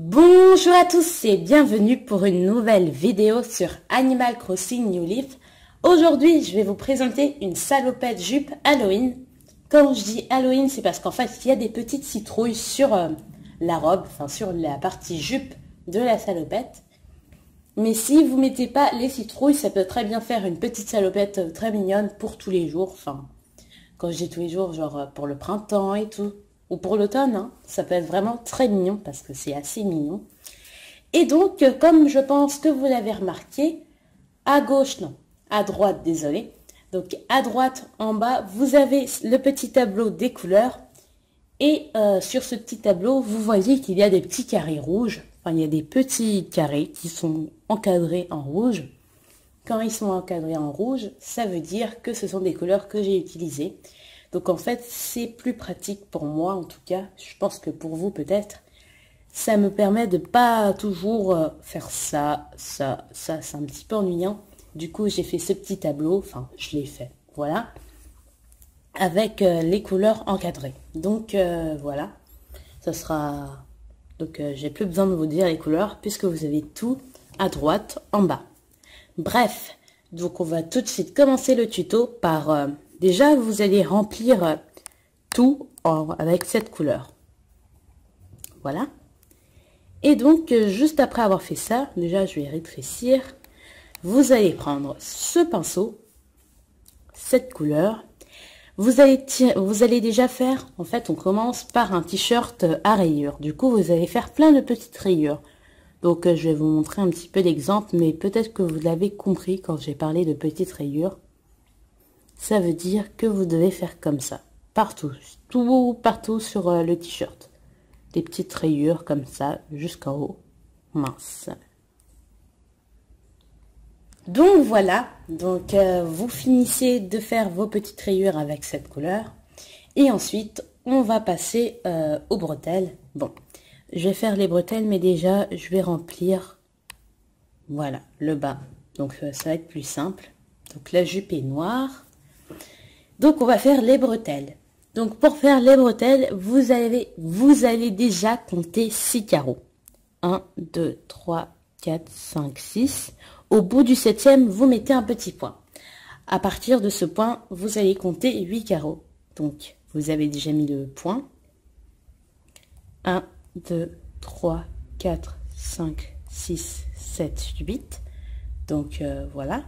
Bonjour à tous et bienvenue pour une nouvelle vidéo sur Animal Crossing New Leaf. Aujourd'hui, je vais vous présenter une salopette jupe Halloween. Quand je dis Halloween, c'est parce qu'en fait, il y a des petites citrouilles sur la robe, enfin sur la partie jupe de la salopette. Mais si vous mettez pas les citrouilles, ça peut très bien faire une petite salopette très mignonne pour tous les jours. Enfin, quand je dis tous les jours, genre pour le printemps et tout. Ou pour l'automne, hein, ça peut être vraiment très mignon parce que c'est assez mignon. Et donc, comme je pense que vous l'avez remarqué, à gauche, non, à droite, désolé. Donc, à droite, en bas, vous avez le petit tableau des couleurs. Et sur ce petit tableau, vous voyez qu'il y a des petits carrés rouges. Enfin, il y a des petits carrés qui sont encadrés en rouge. Quand ils sont encadrés en rouge, ça veut dire que ce sont des couleurs que j'ai utilisées. Donc en fait, c'est plus pratique pour moi, en tout cas. Je pense que pour vous, peut-être. Ça me permet de pas toujours faire ça. C'est un petit peu ennuyant. Du coup, j'ai fait ce petit tableau. Enfin, je l'ai fait. Voilà. Avec les couleurs encadrées. Donc voilà. Ça sera... Donc j'ai plus besoin de vous dire les couleurs puisque vous avez tout à droite en bas. Bref. Donc on va tout de suite commencer le tuto par... Déjà, vous allez remplir tout avec cette couleur. Voilà. Et donc, juste après avoir fait ça, déjà, je vais rétrécir. Vous allez prendre ce pinceau, cette couleur. Vous allez déjà faire, en fait, on commence par un t-shirt à rayures. Du coup, vous allez faire plein de petites rayures. Donc, je vais vous montrer un petit peu d'exemple, mais peut-être que vous l'avez compris quand j'ai parlé de petites rayures. Ça veut dire que vous devez faire comme ça. Partout. Partout sur le t-shirt. Des petites rayures comme ça, jusqu'en haut. Mince. Donc voilà. Donc vous finissez de faire vos petites rayures avec cette couleur. Et ensuite, on va passer aux bretelles. Bon, je vais faire les bretelles, mais déjà, je vais remplir, voilà, le bas. Donc ça va être plus simple. Donc la jupe est noire. Donc, on va faire les bretelles. Donc, pour faire les bretelles, vous allez déjà compter 6 carreaux. 1, 2, 3, 4, 5, 6. Au bout du 7e, vous mettez un petit point. À partir de ce point, vous allez compter 8 carreaux. Donc, vous avez déjà mis le point. 1, 2, 3, 4, 5, 6, 7, 8. Donc, voilà.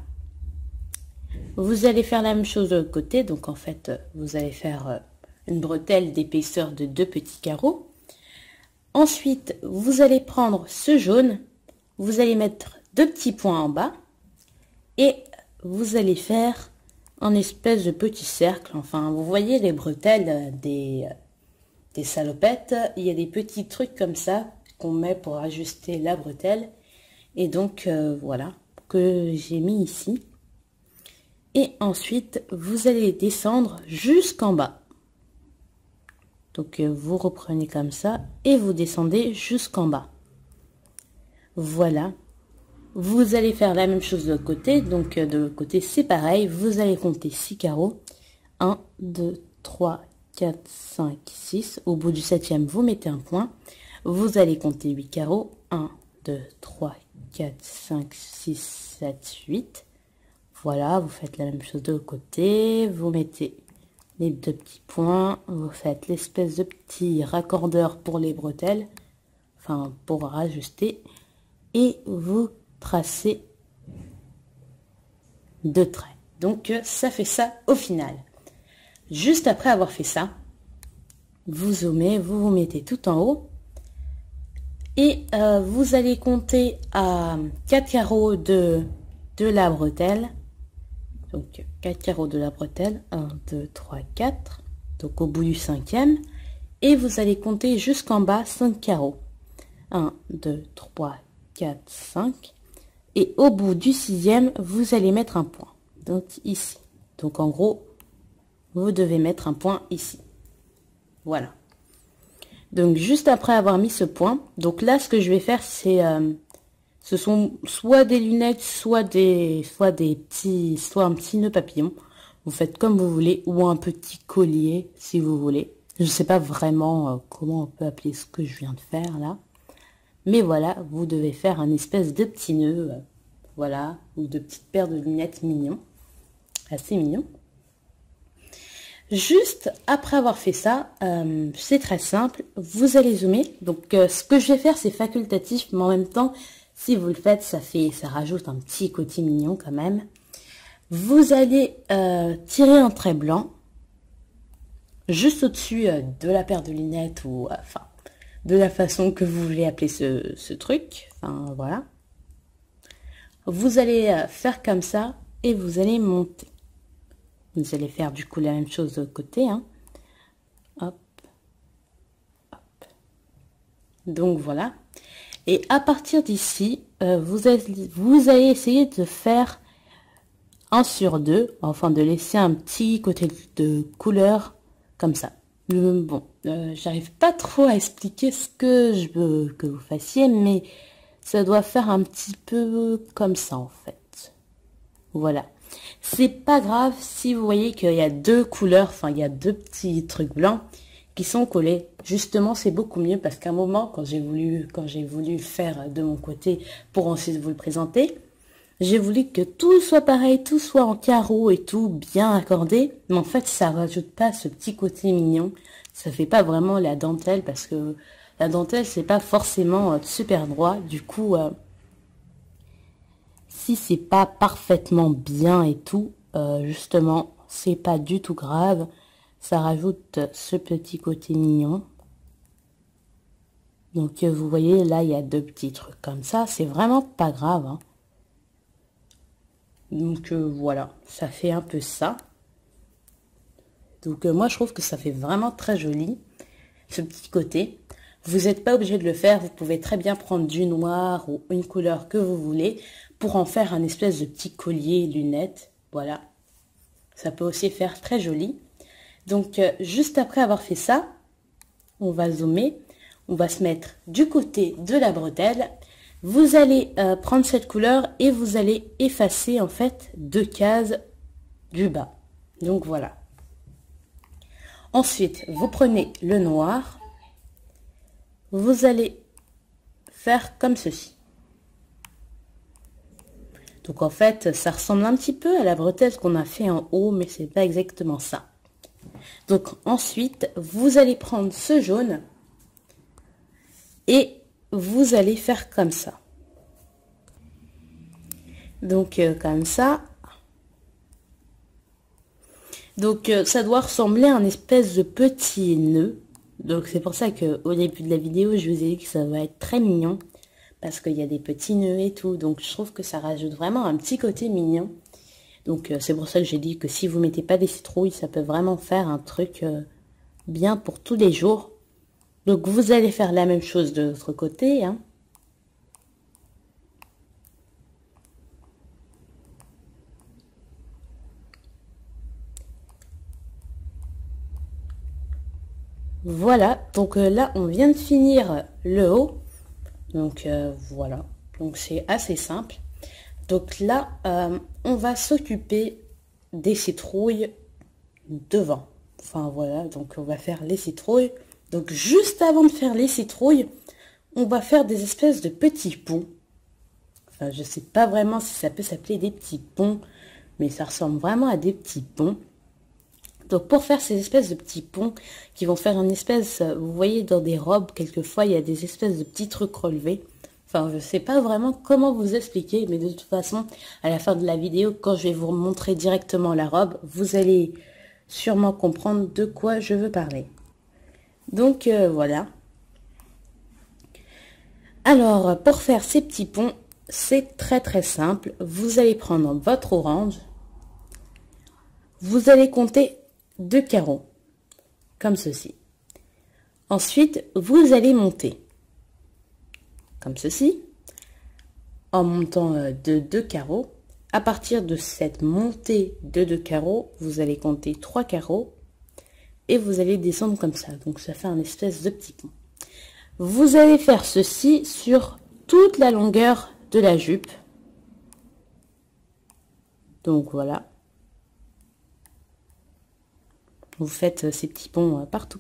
Vous allez faire la même chose de l'autre côté, donc en fait, vous allez faire une bretelle d'épaisseur de 2 petits carreaux. Ensuite, vous allez prendre ce jaune, vous allez mettre 2 petits points en bas, et vous allez faire un espèce de petit cercle. Enfin, vous voyez les bretelles des salopettes, il y a des petits trucs comme ça qu'on met pour ajuster la bretelle. Et donc, voilà, que j'ai mis ici. Et ensuite, vous allez descendre jusqu'en bas. Donc, vous reprenez comme ça et vous descendez jusqu'en bas. Voilà. Vous allez faire la même chose de l'autre côté. Donc, de l'autre côté, c'est pareil. Vous allez compter 6 carreaux. 1, 2, 3, 4, 5, 6. Au bout du 7e, vous mettez un point. Vous allez compter 8 carreaux. 1, 2, 3, 4, 5, 6, 7, 8. Voilà, vous faites la même chose de l'autre côté, vous mettez les 2 petits points, vous faites l'espèce de petit raccordeur pour les bretelles, enfin pour rajuster, et vous tracez 2 traits. Donc ça fait ça au final. Juste après avoir fait ça, vous zoomez, vous vous mettez tout en haut, et vous allez compter à 4 carreaux de la bretelle. Donc 4 carreaux de la bretelle, 1, 2, 3, 4, donc au bout du 5e, et vous allez compter jusqu'en bas 5 carreaux, 1, 2, 3, 4, 5, et au bout du 6e, vous allez mettre un point, donc ici. Donc en gros, vous devez mettre un point ici, voilà. Donc juste après avoir mis ce point, donc là ce que je vais faire c'est... ce sont soit des lunettes, soit un petit nœud papillon. Vous faites comme vous voulez, ou un petit collier si vous voulez. Je ne sais pas vraiment comment on peut appeler ce que je viens de faire là. Mais voilà, vous devez faire un espèce de petit nœud, voilà, ou de petites paires de lunettes mignons, assez mignons. Juste après avoir fait ça, c'est très simple, vous allez zoomer. Donc ce que je vais faire, c'est facultatif, mais en même temps, si vous le faites, ça rajoute un petit côté mignon quand même. Vous allez tirer un trait blanc, juste au-dessus de la paire de lunettes, ou enfin, de la façon que vous voulez appeler ce truc. Enfin, voilà. Vous allez faire comme ça, et vous allez monter. Vous allez faire du coup la même chose de l'autre côté. Hein. Hop. Hop. Donc voilà. Et à partir d'ici, vous allez essayer de faire 1 sur 2. Enfin, de laisser un petit côté de couleur comme ça. Bon, j'arrive pas trop à expliquer ce que je veux que vous fassiez. Mais ça doit faire un petit peu comme ça en fait. Voilà. C'est pas grave si vous voyez qu'il y a 2 couleurs, enfin il y a 2 petits trucs blancs qui sont collés. Justement, c'est beaucoup mieux parce qu'à un moment, quand j'ai voulu faire de mon côté pour ensuite vous le présenter, j'ai voulu que tout soit pareil, tout soit en carreau et tout bien accordé. Mais en fait, ça rajoute pas ce petit côté mignon. Ça fait pas vraiment la dentelle parce que la dentelle, c'est pas forcément super droit. Du coup... si c'est pas parfaitement bien et tout, justement, c'est pas du tout grave. Ça rajoute ce petit côté mignon. Donc, vous voyez, là, il y a 2 petits trucs comme ça. C'est vraiment pas grave. Hein. Donc, voilà, ça fait un peu ça. Donc, moi, je trouve que ça fait vraiment très joli, ce petit côté. Vous n'êtes pas obligé de le faire. Vous pouvez très bien prendre du noir ou une couleur que vous voulez pour en faire un espèce de petit collier lunettes. Voilà. Ça peut aussi faire très joli. Donc, juste après avoir fait ça, on va zoomer. On va se mettre du côté de la bretelle. Vous allez prendre cette couleur et vous allez effacer en fait 2 cases du bas. Donc, voilà. Ensuite, vous prenez le noir. Vous allez faire comme ceci. Donc en fait, ça ressemble un petit peu à la bretelle qu'on a fait en haut, mais c'est pas exactement ça. Donc ensuite, vous allez prendre ce jaune et vous allez faire comme ça. Donc comme ça. Donc ça doit ressembler à un espèce de petit nœud. Donc c'est pour ça que au début de la vidéo, je vous ai dit que ça va être très mignon. Parce qu'il y a des petits nœuds et tout. Donc je trouve que ça rajoute vraiment un petit côté mignon. Donc c'est pour ça que j'ai dit que si vous mettez pas des citrouilles, ça peut vraiment faire un truc bien pour tous les jours. Donc vous allez faire la même chose de l'autre côté. Hein. Voilà, donc là on vient de finir le haut. Donc voilà, donc c'est assez simple. Donc là, on va s'occuper des citrouilles devant. Enfin voilà, donc on va faire les citrouilles. Donc juste avant de faire les citrouilles, on va faire des espèces de petits ponts. Enfin, je sais pas vraiment si ça peut s'appeler des petits ponts, mais ça ressemble vraiment à des petits ponts. Donc pour faire ces espèces de petits ponts qui vont faire une espèce, vous voyez dans des robes, quelquefois il y a des espèces de petits trucs relevés. Enfin, je sais pas vraiment comment vous expliquer, mais de toute façon, à la fin de la vidéo, quand je vais vous montrer directement la robe, vous allez sûrement comprendre de quoi je veux parler. Donc voilà. Alors, pour faire ces petits ponts, c'est très simple. Vous allez prendre votre orange. Vous allez compter 2 carreaux, comme ceci. Ensuite, vous allez monter, comme ceci, en montant de 2 carreaux. À partir de cette montée de 2 carreaux, vous allez compter 3 carreaux et vous allez descendre comme ça. Donc ça fait un espèce de petit pont. Vous allez faire ceci sur toute la longueur de la jupe. Donc voilà. Vous faites ces petits ponts partout.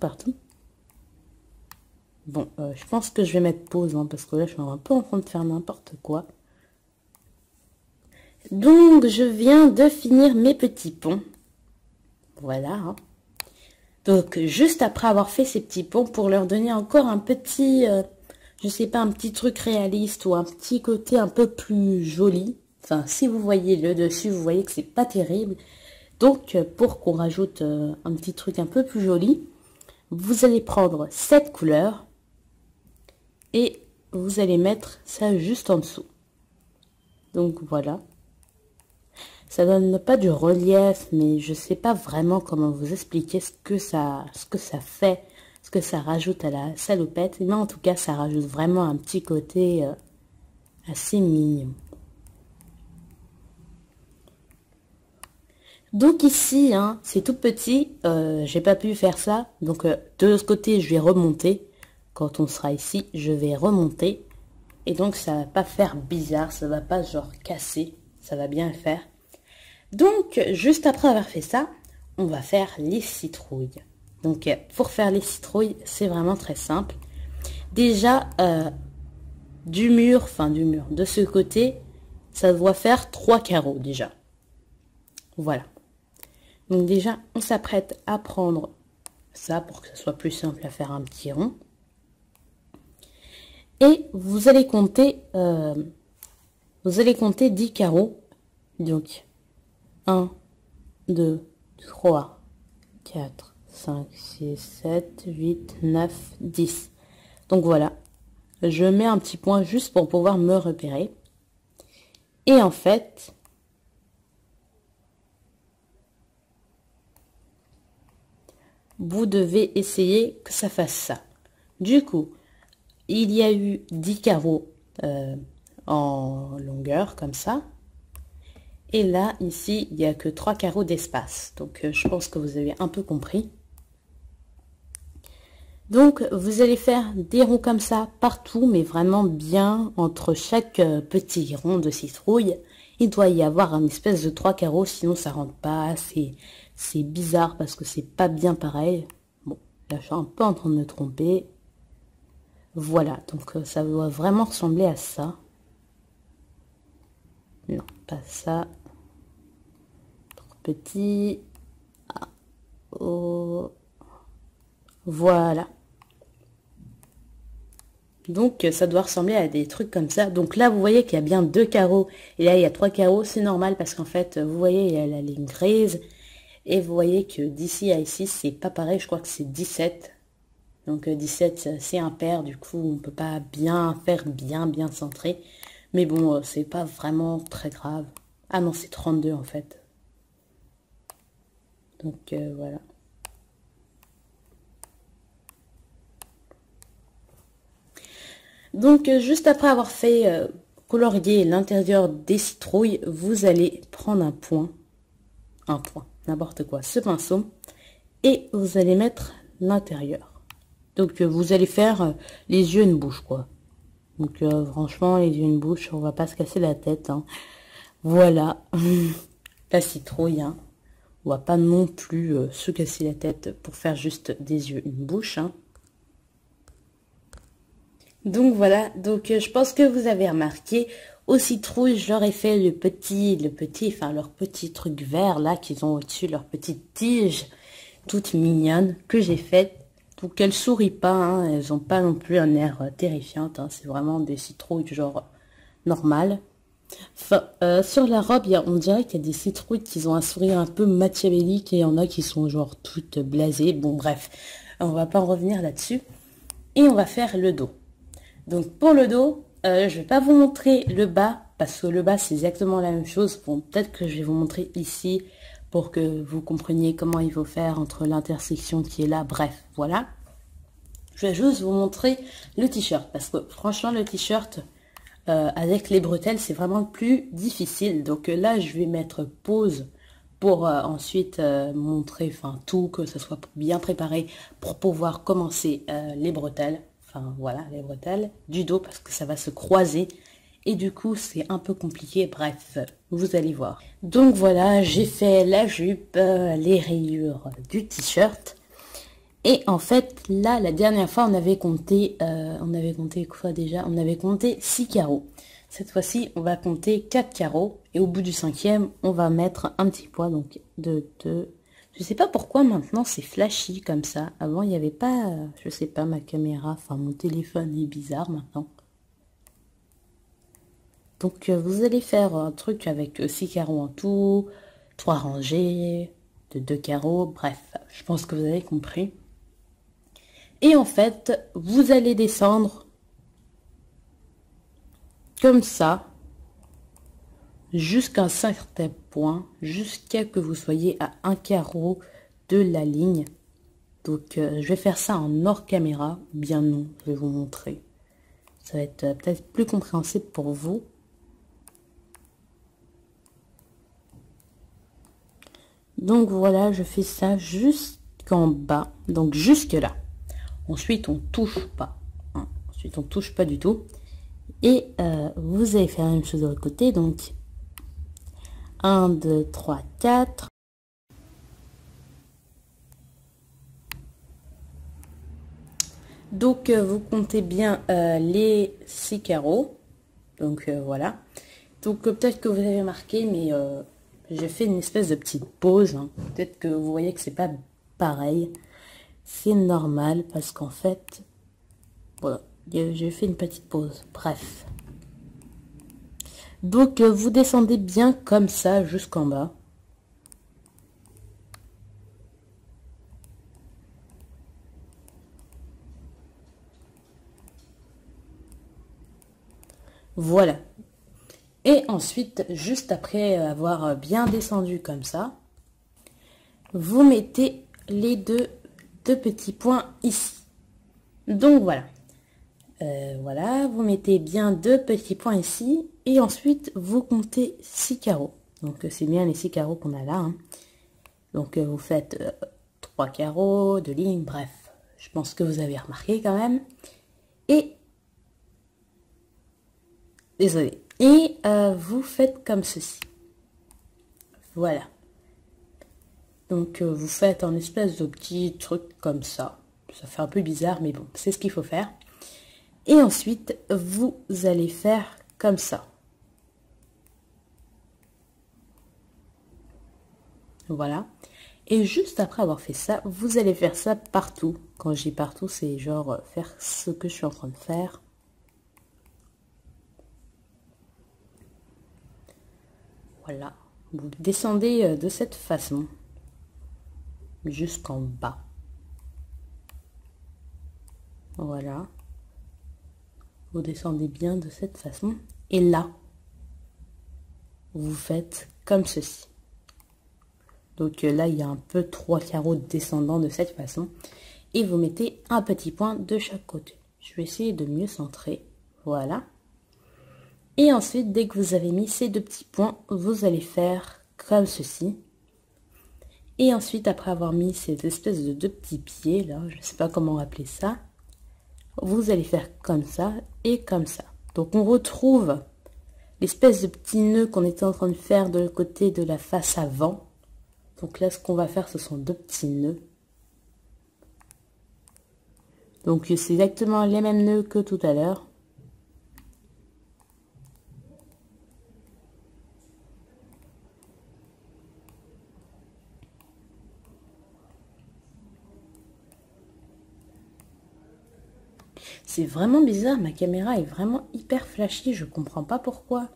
Bon, je pense que je vais mettre pause, hein, parce que là, je suis un peu en train de faire n'importe quoi. Donc, je viens de finir mes petits ponts. Voilà. Hein. Donc, juste après avoir fait ces petits ponts, pour leur donner encore un petit, je sais pas, un petit truc réaliste ou un petit côté un peu plus joli. Enfin, si vous voyez le dessus, vous voyez que c'est pas terrible. Donc, pour qu'on rajoute un petit truc un peu plus joli, vous allez prendre cette couleur et vous allez mettre ça juste en dessous. Donc, voilà. Ça donne pas du relief, mais je sais pas vraiment comment vous expliquer ce que ça fait, ce que ça rajoute à la salopette. Mais en tout cas, ça rajoute vraiment un petit côté assez mignon. Donc ici, hein, c'est tout petit, j'ai pas pu faire ça. Donc de l'autre côté, je vais remonter. Quand on sera ici, je vais remonter. Et donc ça va pas faire bizarre, ça va pas genre casser, ça va bien le faire. Donc, juste après avoir fait ça, on va faire les citrouilles. Donc, pour faire les citrouilles, c'est vraiment très simple. Déjà, du mur, de ce côté, ça doit faire 3 carreaux déjà. Voilà. Donc déjà, on s'apprête à prendre ça pour que ce soit plus simple à faire un petit rond. Et vous allez compter 10 carreaux. Donc, 1, 2, 3, 4, 5, 6, 7, 8, 9, 10. Donc voilà, je mets un petit point juste pour pouvoir me repérer. Et en fait, vous devez essayer que ça fasse ça. Du coup, il y a eu 10 carreaux en longueur, comme ça. Et là, ici, il n'y a que 3 carreaux d'espace. Donc, je pense que vous avez un peu compris. Donc, vous allez faire des ronds comme ça partout, mais vraiment bien entre chaque petit rond de citrouille. Il doit y avoir un espèce de 3 carreaux, sinon ça rentre pas. C'est bizarre parce que c'est pas bien pareil. Bon, là, je suis un peu en train de me tromper. Voilà, donc ça doit vraiment ressembler à ça. Non, pas ça. Trop petit. Ah. Oh. Voilà. Donc, ça doit ressembler à des trucs comme ça. Donc là, vous voyez qu'il y a bien 2 carreaux. Et là, il y a 3 carreaux. C'est normal parce qu'en fait, vous voyez, il y a la ligne grise. Et vous voyez que d'ici à ici, c'est pas pareil. Je crois que c'est 17. Donc 17, c'est impair. Du coup, on peut pas bien faire bien centré. Mais bon, c'est pas vraiment très grave. Ah non, c'est 32 en fait. Donc voilà. Donc juste après avoir fait colorier l'intérieur des citrouilles, vous allez prendre un point, n'importe quoi, ce pinceau, et vous allez mettre l'intérieur. Donc vous allez faire les yeux et une bouche, quoi. Donc franchement, les yeux et une bouche, on va pas se casser la tête. Hein. Voilà, la citrouille. Hein. On va pas non plus se casser la tête pour faire juste des yeux et une bouche. Hein. Donc voilà, donc je pense que vous avez remarqué, aux citrouilles, je leur ai fait leur petit truc vert là qu'ils ont au-dessus, leur petite tige toute mignonne que j'ai faite. Donc elles sourient pas, hein, elles ont pas non plus un air terrifiant, hein, c'est vraiment des citrouilles genre normales. Enfin, sur la robe, on dirait qu'il y a des citrouilles qui ont un sourire un peu machiavélique et il y en a qui sont genre toutes blasées. Bon bref, on va pas en revenir là-dessus. Et on va faire le dos. Donc pour le dos, je vais pas vous montrer le bas parce que le bas c'est exactement la même chose. Bon, peut-être que je vais vous montrer ici pour que vous compreniez comment il faut faire entre l'intersection qui est là. Bref, voilà. Je vais juste vous montrer le t-shirt parce que franchement le t-shirt avec les bretelles c'est vraiment le plus difficile. Donc là je vais mettre pause pour ensuite montrer tout, que ce soit bien préparé pour pouvoir commencer les bretelles. Enfin voilà, les bretelles du dos parce que ça va se croiser et du coup c'est un peu compliqué. Bref, vous allez voir. Donc voilà, j'ai fait la jupe, les rayures du t-shirt Et en fait, là, la dernière fois, on avait compté quoi déjà? On avait compté 6 carreaux. Cette fois-ci, on va compter 4 carreaux. Et au bout du 5e, on va mettre un petit poids. Donc, 2, 2. Je sais pas pourquoi maintenant, c'est flashy comme ça. Avant, il n'y avait pas, je sais pas, ma caméra, enfin, mon téléphone est bizarre maintenant. Donc, vous allez faire un truc avec 6 carreaux en tout, 3 rangées, de 2 carreaux. Bref, je pense que vous avez compris. Et en fait, vous allez descendre comme ça jusqu'à un certain point, jusqu'à que vous soyez à un carreau de la ligne. Donc, je vais faire ça en hors caméra. Bien non, je vais vous montrer. Ça va être peut-être plus compréhensible pour vous. Donc voilà, je fais ça jusqu'en bas, donc jusque là. Ensuite, on touche pas. Hein. Ensuite, on touche pas du tout. Et vous allez faire la même chose de l'autre côté. Donc, 1, 2, 3, 4. Donc, vous comptez bien les 6 carreaux. Donc, voilà. Donc, peut-être que vous avez marqué, mais j'ai fait une espèce de petite pause. Hein. Peut-être que vous voyez que c'est pas pareil. C'est normal parce qu'en fait, voilà, j'ai fait une petite pause. Bref. Donc, vous descendez bien comme ça jusqu'en bas. Voilà. Et ensuite, juste après avoir bien descendu comme ça, vous mettez les deux petits points ici. Donc, voilà. Voilà, vous mettez bien 2 petits points ici. Et ensuite, vous comptez 6 carreaux. Donc, c'est bien les 6 carreaux qu'on a là. Hein. Donc, vous faites 3 carreaux, 2 lignes, bref. Je pense que vous avez remarqué quand même. Et, désolé. Et vous faites comme ceci. Voilà. Donc, vous faites un espèce de petit truc comme ça. Ça fait un peu bizarre, mais bon, c'est ce qu'il faut faire. Et ensuite, vous allez faire comme ça. Voilà. Et juste après avoir fait ça, vous allez faire ça partout. Quand je dis partout, c'est genre faire ce que je suis en train de faire. Voilà. Vous descendez de cette façon jusqu'en bas. Voilà. Vous descendez bien de cette façon. Et là, vous faites comme ceci. Donc là, il y a un peu 3 carreaux descendants de cette façon. Et vous mettez un petit point de chaque côté. Je vais essayer de mieux centrer. Voilà. Et ensuite, dès que vous avez mis ces 2 petits points, vous allez faire comme ceci. Et ensuite, après avoir mis ces espèces de 2 petits pieds, là, je ne sais pas comment appeler ça, vous allez faire comme ça et comme ça. Donc, on retrouve l'espèce de petit nœud qu'on était en train de faire de l'autre côté de la face avant. Donc là, ce qu'on va faire, ce sont 2 petits nœuds. Donc, c'est exactement les mêmes nœuds que tout à l'heure. C'est vraiment bizarre, ma caméra est vraiment hyper flashy, je comprends pas pourquoi.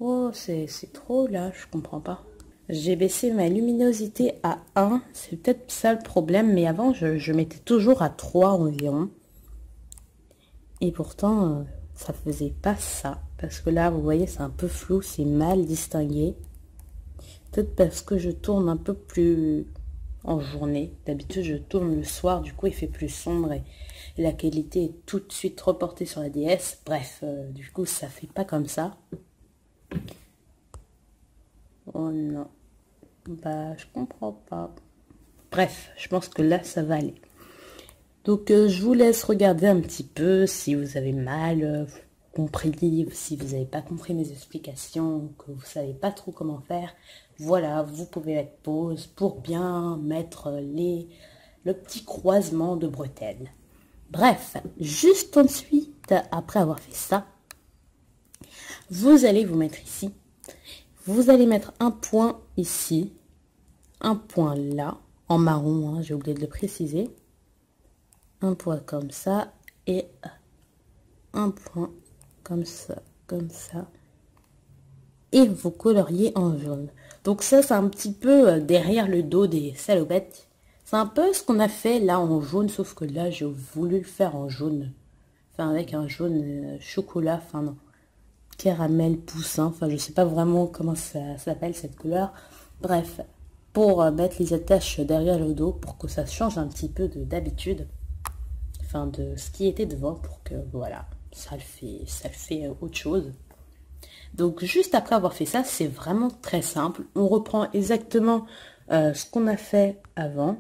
Oh, c'est trop là, je comprends pas. J'ai baissé ma luminosité à 1, c'est peut-être ça le problème, mais avant je mettais toujours à 3 environ. Et pourtant, ça faisait pas ça, parce que là, vous voyez, c'est un peu flou, c'est mal distingué. Peut-être parce que je tourne un peu plus en journée. D'habitude, je tourne le soir, du coup, il fait plus sombre et la qualité est tout de suite reportée sur la DS. Bref, du coup, ça fait pas comme ça. Oh non. Bah, je comprends pas. Bref, je pense que là, ça va aller. Donc, je vous laisse regarder un petit peu si vous avez mal compris, si vous n'avez pas compris mes explications, que vous savez pas trop comment faire. Voilà, vous pouvez mettre pause pour bien mettre le petit croisement de bretelles. Bref, juste ensuite, après avoir fait ça, vous allez vous mettre ici. Vous allez mettre un point ici, un point là, en marron, hein, j'ai oublié de le préciser. Un point comme ça et un point comme ça, et vous coloriez en jaune. Donc ça, c'est un petit peu derrière le dos des salopettes. C'est un peu ce qu'on a fait là en jaune, sauf que là, j'ai voulu le faire en jaune. Enfin, avec un jaune chocolat, enfin non, caramel poussin, enfin je sais pas vraiment comment ça s'appelle cette couleur. Bref, pour mettre les attaches derrière le dos, pour que ça change un petit peu d'habitude. Enfin, de ce qui était devant, pour que, voilà, ça le fait autre chose. Donc juste après avoir fait ça, c'est vraiment très simple. On reprend exactement ce qu'on a fait avant.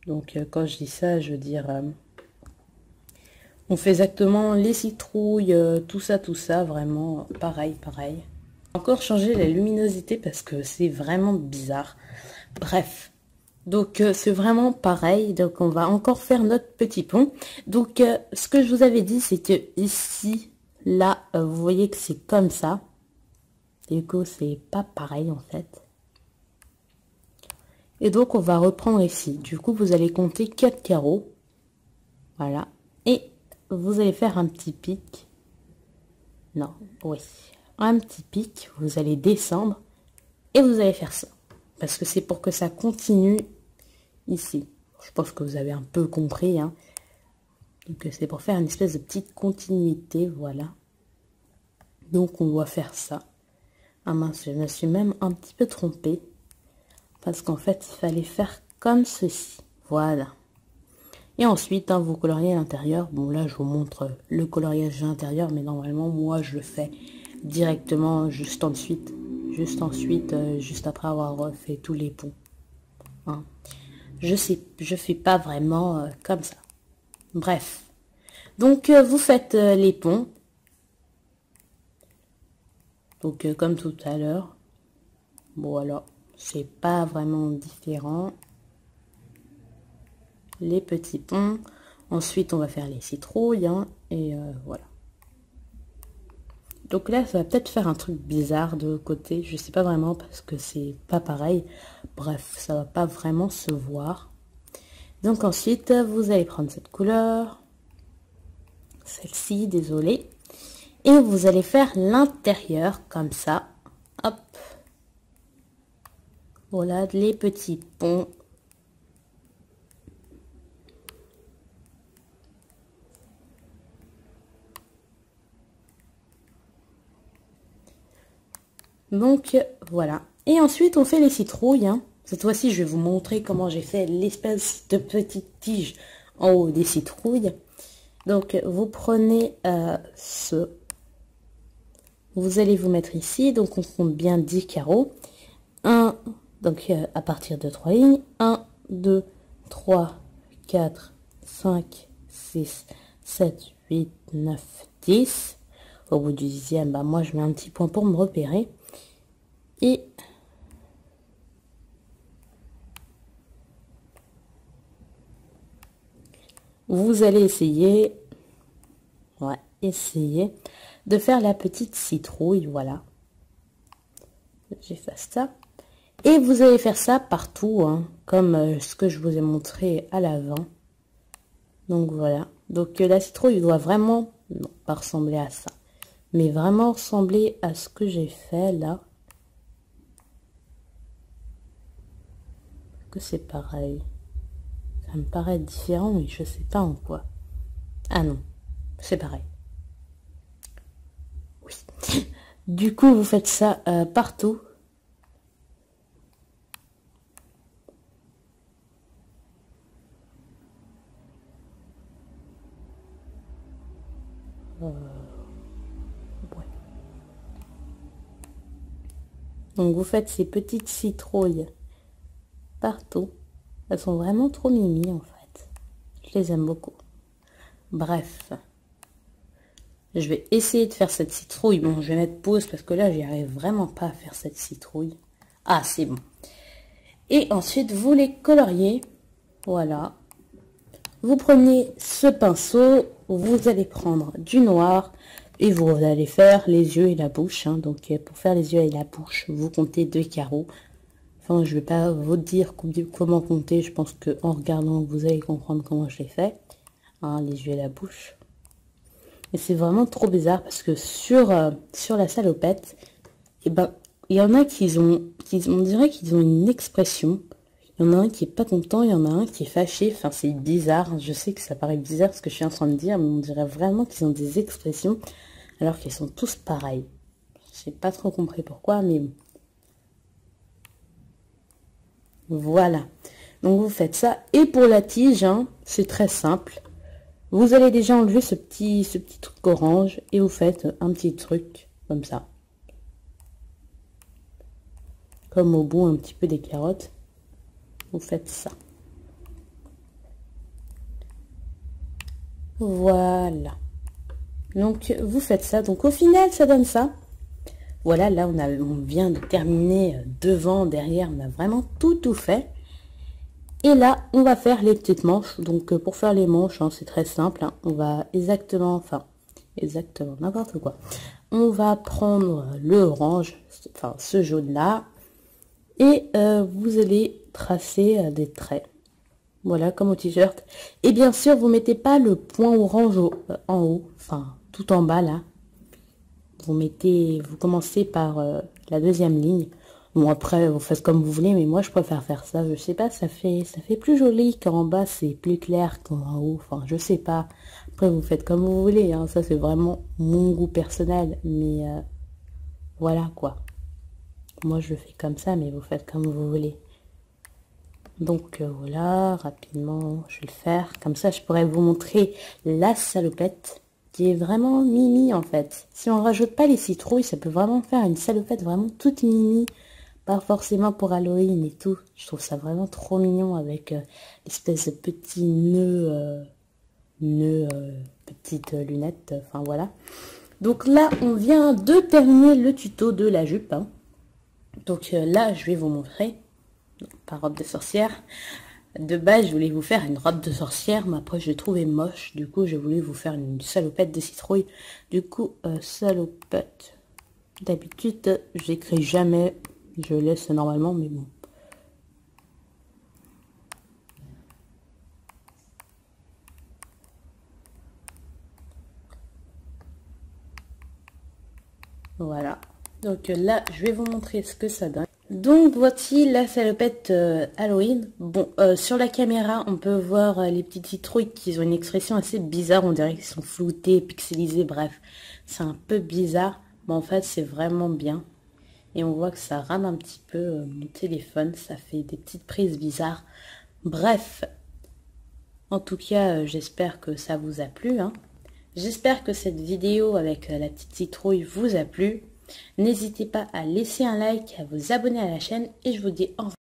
Donc quand je dis ça, je veux dire, on fait exactement les citrouilles, tout ça, vraiment pareil. Encore changer la luminosité parce que c'est vraiment bizarre. Bref, donc c'est vraiment pareil. Donc on va encore faire notre petit pont. Donc ce que je vous avais dit, c'est que ici, là, vous voyez que c'est comme ça. Du coup, c'est pas pareil en fait. Et donc, on va reprendre ici. Du coup, vous allez compter 4 carreaux. Voilà. Et vous allez faire un petit pic. Non, oui. Un petit pic. Vous allez descendre. Et vous allez faire ça. Parce que c'est pour que ça continue ici. Je pense que vous avez un peu compris. Hein. Donc, c'est pour faire une espèce de petite continuité. Voilà. Donc, on va faire ça. Ah mince, je me suis même un petit peu trompée. Parce qu'en fait, il fallait faire comme ceci. Voilà. Et ensuite, hein, vous coloriez à l'intérieur. Bon, là, je vous montre le coloriage intérieur. Mais normalement, moi, je le fais directement juste ensuite. Juste après avoir refait tous les ponts. Hein. Je fais pas vraiment comme ça. Bref. Donc, vous faites les ponts. Donc comme tout à l'heure, voilà, c'est pas vraiment différent. Les petits ponts. Ensuite, on va faire les citrouilles, hein, et voilà. Donc là, ça va peut-être faire un truc bizarre de côté, je sais pas vraiment parce que c'est pas pareil. Bref, ça va pas vraiment se voir. Donc ensuite, vous allez prendre cette couleur, celle-ci, désolé. Et vous allez faire l'intérieur comme ça. Hop. Voilà, les petits ponts. Donc, voilà. Et ensuite, on fait les citrouilles. Hein. Cette fois-ci, je vais vous montrer comment j'ai fait l'espèce de petite tige en haut des citrouilles. Donc, vous prenez ce... Vous allez vous mettre ici, donc on compte bien 10 carreaux. 1, donc à partir de 3 lignes. 1, 2, 3, 4, 5, 6, 7, 8, 9, 10. Au bout du 10e, bah, moi je mets un petit point pour me repérer. Et vous allez essayer... Ouais, essayer de faire la petite citrouille, voilà. J'efface ça. Et vous allez faire ça partout, hein, comme ce que je vous ai montré à l'avant. Donc voilà. Donc la citrouille doit vraiment, non, pas ressembler à ça, mais vraiment ressembler à ce que j'ai fait là. Que c'est pareil. Ça me paraît différent, mais je sais pas en quoi. Ah non, c'est pareil. Oui. Du coup, vous faites ça partout. Ouais. Donc vous faites ces petites citrouilles partout. Elles sont vraiment trop mimi en fait. Je les aime beaucoup. Bref. Je vais essayer de faire cette citrouille. Bon, je vais mettre pause parce que là, j'y arrive vraiment pas à faire cette citrouille. Ah, c'est bon. Et ensuite, vous les coloriez. Voilà. Vous prenez ce pinceau, vous allez prendre du noir et vous allez faire les yeux et la bouche. Hein. Donc pour faire les yeux et la bouche, vous comptez 2 carreaux. Enfin, je vais pas vous dire comment compter, je pense que en regardant, vous allez comprendre comment je l'ai fait. Hein, les yeux et la bouche. Et c'est vraiment trop bizarre parce que sur la salopette, eh ben, il y en a on dirait qu'ils ont une expression. Il y en a un qui est pas content, il y en a un qui est fâché. Enfin, c'est bizarre. Je sais que ça paraît bizarre ce que je suis en train de dire, mais on dirait vraiment qu'ils ont des expressions alors qu'ils sont tous pareils. J'ai pas trop compris pourquoi, mais voilà. Donc vous faites ça. Et pour la tige, hein, c'est très simple. Vous allez déjà enlever ce petit truc orange et vous faites un petit truc comme ça. Comme au bout un petit peu des carottes. Vous faites ça. Voilà. Donc vous faites ça. Donc au final ça donne ça. Voilà, là on vient de terminer devant, derrière, on a vraiment tout fait. Et là, on va faire les petites manches. Donc, pour faire les manches, hein, c'est très simple. Hein. On va exactement, n'importe quoi. On va prendre le orange, enfin, ce jaune-là. Et vous allez tracer des traits. Voilà, comme au t-shirt. Et bien sûr, vous mettez pas le point orange en haut, enfin, tout en bas, là. Vous commencez par la deuxième ligne. Bon, après, vous faites comme vous voulez, mais moi, je préfère faire ça. Je sais pas, ça fait plus joli quand en bas, c'est plus clair qu'en haut. Enfin, je sais pas. Après, vous faites comme vous voulez. Hein. Ça, c'est vraiment mon goût personnel. Mais voilà, quoi. Moi, je le fais comme ça, mais vous faites comme vous voulez. Donc, voilà, rapidement, je vais le faire. Comme ça, je pourrais vous montrer la salopette qui est vraiment mimi, en fait. Si on rajoute pas les citrouilles, ça peut vraiment faire une salopette vraiment toute mimi. Pas forcément pour Halloween et tout. Je trouve ça vraiment trop mignon avec l'espèce de petit nœud, petite lunette. Enfin voilà. Donc là, on vient de terminer le tuto de la jupe. Hein. Donc là, je vais vous montrer. Pas robe de sorcière. De base, je voulais vous faire une robe de sorcière, mais après, je l'ai trouvée moche. Du coup, j'ai voulu vous faire une salopette de citrouille. Du coup, salopette. D'habitude, j'écris jamais. Je laisse normalement, mais bon. Voilà. Donc là, je vais vous montrer ce que ça donne. Donc voici la salopette Halloween. Bon, sur la caméra, on peut voir les petites citrouilles qui ont une expression assez bizarre. On dirait qu'ils sont floutés, pixelisés, bref. C'est un peu bizarre, mais en fait, c'est vraiment bien. Et on voit que ça rame un petit peu mon téléphone. Ça fait des petites prises bizarres. Bref. En tout cas, j'espère que ça vous a plu. Hein. J'espère que cette vidéo avec la petite citrouille vous a plu. N'hésitez pas à laisser un like, à vous abonner à la chaîne. Et je vous dis au revoir.